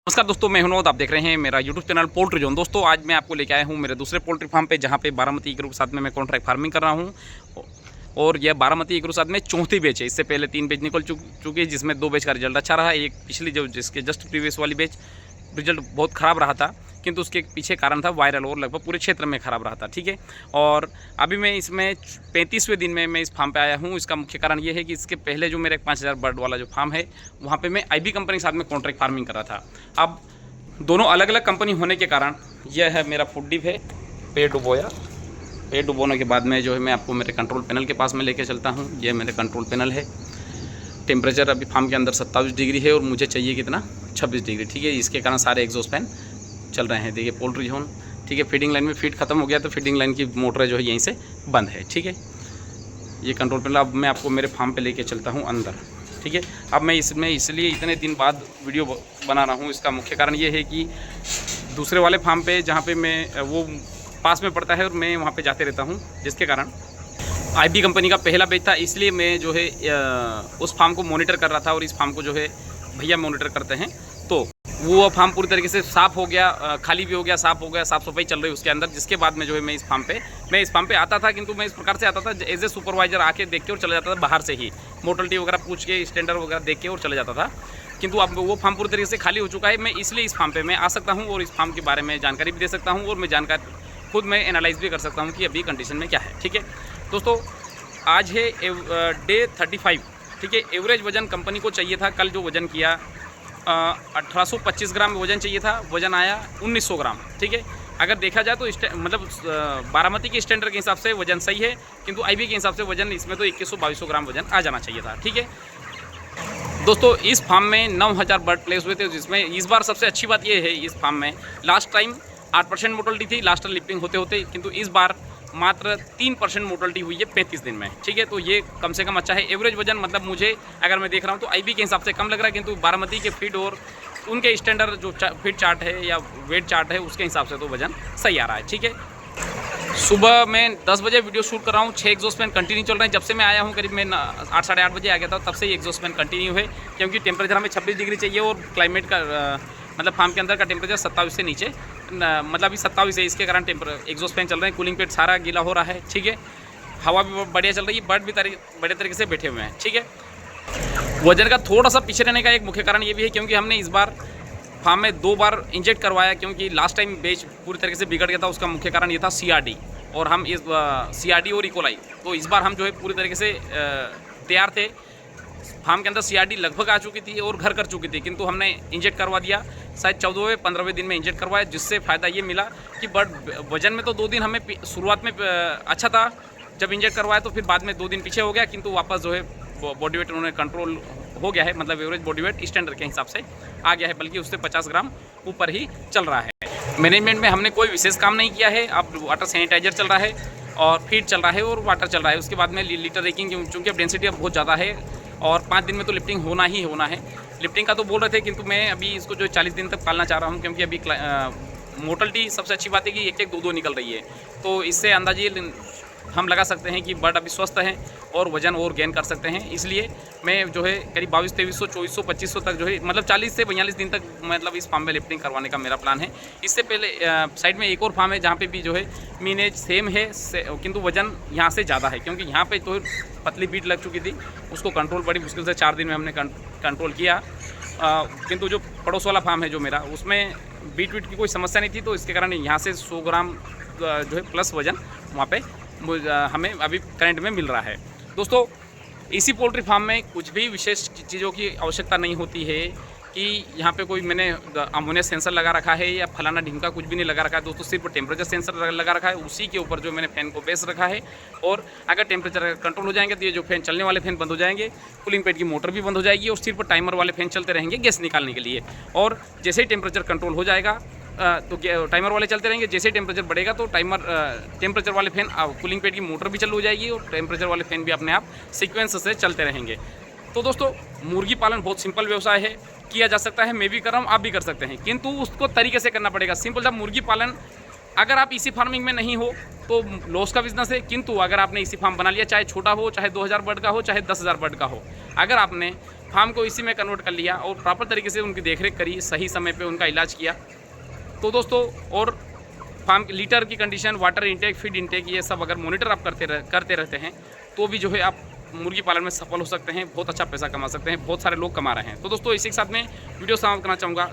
नमस्कार दोस्तों, मैं हुनोद। आप देख रहे हैं मेरा यूट्यूब चैनल पोल्ट्री जोन। दोस्तों आज मैं आपको लेके आया हूँ मेरे दूसरे पोल्ट्री फार्म पे, जहाँ पे बारामती एग्रो के साथ में मैं कॉन्ट्रैक्ट फार्मिंग कर रहा हूँ। और यह बारामती एग्रो साथ में चौथी बैच है। इससे पहले 3 बैच निकल चुकी है, जिसमें 2 बैच का रिजल्ट अच्छा रहा। एक पिछली जो जिसके जस्ट प्रीवियस वाली बैच रिजल्ट बहुत ख़राब रहा था, किंतु उसके पीछे कारण था वायरल और लगभग पूरे क्षेत्र में ख़राब रहा था। ठीक है, और अभी मैं इसमें 35वें दिन में मैं इस फार्म पे आया हूँ। इसका मुख्य कारण ये है कि इसके पहले जो मेरा 5000 बर्ड वाला जो फार्म है, वहाँ पे मैं IB कंपनी के साथ में कॉन्ट्रैक्ट फार्मिंग कर रहा था। अब दोनों अलग अलग कंपनी होने के कारण यह है मेरा फूड डिप है। पेड़ डुबोया, पेड़ डुबोने के बाद में जो है मैं आपको मेरे कंट्रोल पैनल के पास में लेके चलता हूँ। यह मेरे कंट्रोल पैनल है। टेम्परेचर अभी फार्म के अंदर 27 डिग्री है और मुझे चाहिए कितना 26 डिग्री। ठीक है, इसके कारण सारे एग्जॉस्ट फैन चल रहे हैं। देखिए पोल्ट्री जोन, ठीक है, फीडिंग लाइन में फीड खत्म हो गया तो फीडिंग लाइन की मोटर जो है यहीं से बंद है। ठीक है, ये कंट्रोल पैनल। अब मैं आपको मेरे फार्म पे लेके चलता हूँ अंदर। ठीक है, अब मैं इसमें इसलिए इतने दिन बाद वीडियो बना रहा हूँ। इसका मुख्य कारण ये है कि दूसरे वाले फार्म पे जहाँ पे मैं वो पास में पड़ता है और मैं वहाँ पे जाते रहता हूँ, जिसके कारण IB कंपनी का पहला बैच था, इसलिए मैं जो है उस फार्म को मॉनिटर कर रहा था और इस फार्म को जो है भैया मॉनिटर करते हैं। तो वो फार्म पूरी तरीके से साफ़ हो गया, खाली भी हो गया, साफ़ हो गया, साफ़ सफाई चल रही है उसके अंदर। जिसके बाद में जो है मैं इस फार्म पे आता था, किंतु मैं इस प्रकार से आता था एज ए सुपरवाइजर, आके देख के और चला जाता था बाहर से ही, मोर्टलिटी वगैरह पूछ के, स्टैंडर्ड वगैरह देख के और चले जाता था। किंतु अब वो फार्म पूरी तरीके से खाली हो चुका है। मैं इसलिए इस फार्म पे मैं आ सकता हूँ और इस फार्म के बारे में जानकारी भी दे सकता हूँ और मैं जानकारी खुद मैं एनालाइज भी कर सकता हूँ कि अभी कंडीशन में क्या है। ठीक है दोस्तों, आज है डे 35। ठीक है, एवरेज वजन कंपनी को चाहिए था, कल जो वजन किया 1825 ग्राम वज़न चाहिए था, वज़न आया 1900 ग्राम। ठीक है, अगर देखा जाए तो मतलब बारामती के स्टैंडर्ड के हिसाब से वज़न सही है, किंतु IB के हिसाब से वज़न इसमें तो 2100-2200 ग्राम वज़न आ जाना चाहिए था। ठीक है दोस्तों, इस फार्म में 9000 बर्ड प्लेस हुए थे, जिसमें इस बार सबसे अच्छी बात यह है इस फार्म में लास्ट टाइम 8% मोर्टलिटी थी लास्ट लिफ्टिंग होते होते, किंतु इस बार मात्र 3% मोर्टलिटी हुई है 35 दिन में। ठीक है, तो ये कम से कम अच्छा है। एवरेज वजन मतलब मुझे अगर मैं देख रहा हूँ तो IB के हिसाब से कम लग रहा है, किंतु बारामती के फीड और उनके स्टैंडर्ड जो फीड चार्ट है या वेट चार्ट है उसके हिसाब से तो वजन सही आ रहा है। ठीक है, सुबह मैं 10 बजे वीडियो शूट कर रहा हूँ, 6 एग्जॉस्ट फैन कंटिन्यू चल रहे हैं। जब से मैं आया हूँ करीब मैं 8 साढ़े 8 बजे आ गया था, तब से ही एग्जॉस्ट फैन कंटिन्यू है, क्योंकि टेम्परेचर हमें 26 डिग्री चाहिए और क्लाइमेट का मतलब फार्म के अंदर का टेम्परेचर 27 से नीचे, मतलब अभी 27 है। इसके कारण एग्जॉस्ट फैन चल रहे हैं, कूलिंग पेड सारा गीला हो रहा है। ठीक है, हवा भी बढ़िया चल रही है, बर्ड भी बड़े तरीके से बैठे हुए हैं। ठीक है, वजन का थोड़ा सा पीछे रहने का एक मुख्य कारण ये भी है क्योंकि हमने इस बार फार्म में 2 बार इंजेक्ट करवाया, क्योंकि लास्ट टाइम बैच पूरी तरीके से बिगड़ गया था। उसका मुख्य कारण ये था CRD, और हम इस CRD और इकोलाई, तो इस बार हम जो है पूरी तरीके से तैयार थे। फार्म के अंदर CRD लगभग आ चुकी थी और घर कर चुकी थी, किंतु हमने इंजेक्ट करवा दिया शायद 14वें-15वें दिन में इंजेक्ट करवाया, जिससे फ़ायदा ये मिला कि बर्ड वजन में तो 2 दिन हमें शुरुआत में अच्छा था जब इंजेक्ट करवाया, तो फिर बाद में 2 दिन पीछे हो गया, किंतु वापस जो है बॉडी वेट उन्होंने कंट्रोल हो गया है, मतलब एवरेज बॉडी वेट स्टैंडर्ड के हिसाब से आ गया है, बल्कि उससे 50 ग्राम ऊपर ही चल रहा है। मैनेजमेंट में हमने कोई विशेष काम नहीं किया है। अब वाटर सैनिटाइजर चल रहा है और फीड चल रहा है और वाटर चल रहा है। उसके बाद में लीटर रेकिंग, चूँकि अब डेंसिटी अब बहुत ज़्यादा है और 5 दिन में तो लिफ्टिंग होना ही होना है। लिफ्टिंग का तो बोल रहे थे, किंतु मैं अभी इसको जो 40 दिन तक पालना चाह रहा हूँ, क्योंकि अभी मोर्टलिटी सबसे अच्छी बात है कि 1-1, 2-2 निकल रही है, तो इससे अंदाजे हम लगा सकते हैं कि बर्ड अभी स्वस्थ हैं और वजन और गेन कर सकते हैं। इसलिए मैं जो है करीब 2200-2300, 2400, 2500 तक जो है, मतलब 40 से 42 दिन तक मतलब इस फार्म में लिफ्टिंग करवाने का मेरा प्लान है। इससे पहले साइड में एक और फार्म है जहाँ पे भी जो है मीनेज सेम है, किंतु वजन यहाँ से ज़्यादा है, क्योंकि यहाँ पे तो पतली बीट लग चुकी थी, उसको कंट्रोल बड़ी मुश्किल से 4 दिन में हमने कंट्रोल किया। किंतु जो पड़ोस वाला फार्म है जो मेरा, उसमें बीट वीट की कोई समस्या नहीं थी, तो इसके कारण यहाँ से 100 ग्राम जो है प्लस वजन वहाँ पे हमें अभी करंट में मिल रहा है। दोस्तों, इसी पोल्ट्री फार्म में कुछ भी विशेष चीज़ों की आवश्यकता नहीं होती है कि यहाँ पे कोई मैंने अमोनिया सेंसर लगा रखा है या फलाना ढिमका कुछ भी नहीं लगा रखा है। दोस्तों, सिर्फ टेम्परेचर सेंसर लगा रखा है, उसी के ऊपर जो मैंने फ़ैन को बेस रखा है, और अगर टेम्परेचर कंट्रोल हो जाएंगे तो ये जो फ़ैन चलने वाले फ़ैन बंद हो जाएंगे, कूलिंग पैड की मोटर भी बंद हो जाएगी और सिर्फ टाइमर वाले फ़ैन चलते रहेंगे गैस निकालने के लिए। और जैसे ही टेम्परेचर कंट्रोल हो जाएगा तो टाइमर वाले चलते रहेंगे, जैसे टेम्परेचर बढ़ेगा तो टेम्परेचर वाले फ़ैन, कूलिंग पैड की मोटर भी चालू हो जाएगी और टेम्परेचर वाले फ़ैन भी अपने आप सीक्वेंस से चलते रहेंगे। तो दोस्तों, मुर्गी पालन बहुत सिंपल व्यवसाय है, किया जा सकता है, मैं भी कर रहा हूँ, आप भी कर सकते हैं, किंतु उसको तरीके से करना पड़ेगा। सिंपल जब मुर्गी पालन अगर आप इसी फार्मिंग में नहीं हो तो लॉस का बिजनेस है, किंतु अगर आपने इसी फार्म बना लिया, चाहे छोटा हो, चाहे 2000 बर्ड का हो, चाहे 10,000 बर्ड का हो, अगर आपने फार्म को इसी में कन्वर्ट कर लिया और प्रॉपर तरीके से उनकी देखरेख करी, सही समय पे उनका इलाज किया। तो दोस्तों, और फार्म लीटर की condition, water intake, feed intake, ये सब अगर मॉनिटर आप करते रहते हैं तो भी जो है आप मुर्गी पालन में सफल हो सकते हैं, बहुत अच्छा पैसा कमा सकते हैं, बहुत सारे लोग कमा रहे हैं। तो दोस्तों, इसी के साथ में वीडियो समाप्त करना चाहूँगा।